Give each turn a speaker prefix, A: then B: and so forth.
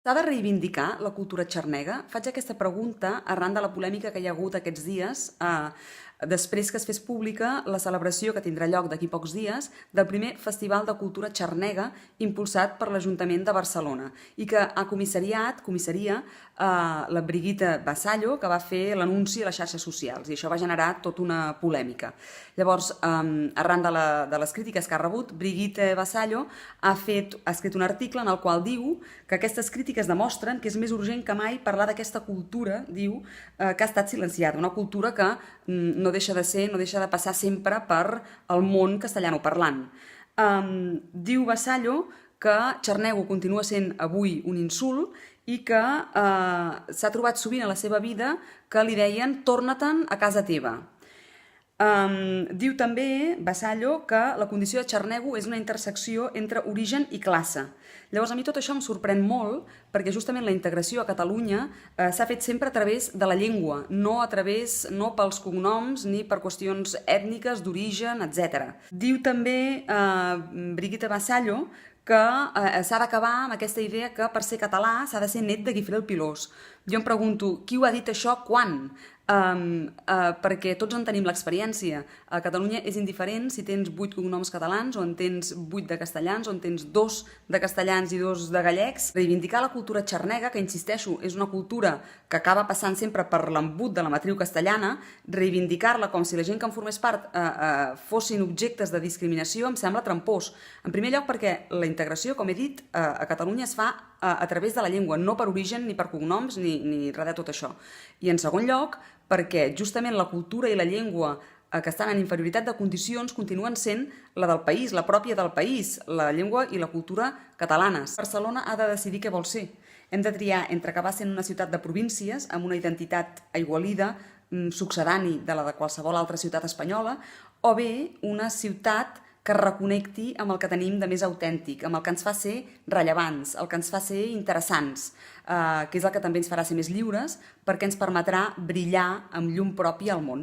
A: S'ha de reivindicar la cultura xarnega? Faig aquesta pregunta arran de la polèmica que hi ha hagut aquests dies, després que es fes pública la celebració que tindrà lloc d'aquí pocs dies del primer Festival de Cultura Xarnega impulsat per l'Ajuntament de Barcelona i que ha comissaria la Brigitte Vassallo, que va fer l'anunci a les xarxes socials, i això va generar tota una polèmica. Llavors, arran de les crítiques que ha rebut, Brigitte Vassallo ha escrit un article en el qual diu que aquestes crítiques demostren que és més urgent que mai parlar d'aquesta cultura, diu, que ha estat silenciada, una cultura que no deixa de passar sempre per el món castellanoparlant. Diu Vassallo que xarnego continua sent avui un insult i que s'ha trobat sovint a la seva vida que li deien «torna-te'n a casa teva». Diu també Vassallo que la condició de xarnego és una intersecció entre origen i classe. Llavors, a mi tot això em sorprèn molt perquè justament la integració a Catalunya s'ha fet sempre a través de la llengua, no pels cognoms ni per qüestions ètniques, d'origen, etc. Diu també Brigitte Vassallo que s'ha d'acabar amb aquesta idea que per ser català s'ha de ser net de Guifré el Pilós. Jo em pregunto, qui ho ha dit això quan? Perquè tots en tenim l'experiència. A Catalunya és indiferent si tens 8 cognoms catalans o en tens 8 de castellans o en tens 2 de castellans i 2 de gallecs. Reivindicar la cultura xarnega, que insisteixo, és una cultura que acaba passant sempre per l'embut de la matriu castellana, reivindicar-la com si la gent que en formés part fossin objectes de discriminació em sembla trampós. En primer lloc perquè la integració, com he dit, a Catalunya es fa a través de la llengua, no per origen ni per cognoms ni res de tot això. I en segon lloc, perquè justament la cultura i la llengua que estan en inferioritat de condicions continuen sent la del país, la pròpia del país, la llengua i la cultura catalanes. Barcelona ha de decidir què vol ser. Hem de triar entre acabar sent una ciutat de províncies amb una identitat aigualida, succedani de la de qualsevol altra ciutat espanyola, o bé una ciutat que reconnecti amb el que tenim de més autèntic, amb el que ens fa ser rellevants, el que ens fa ser interessants, que és el que també ens farà ser més lliures perquè ens permetrà brillar amb llum pròpia al món.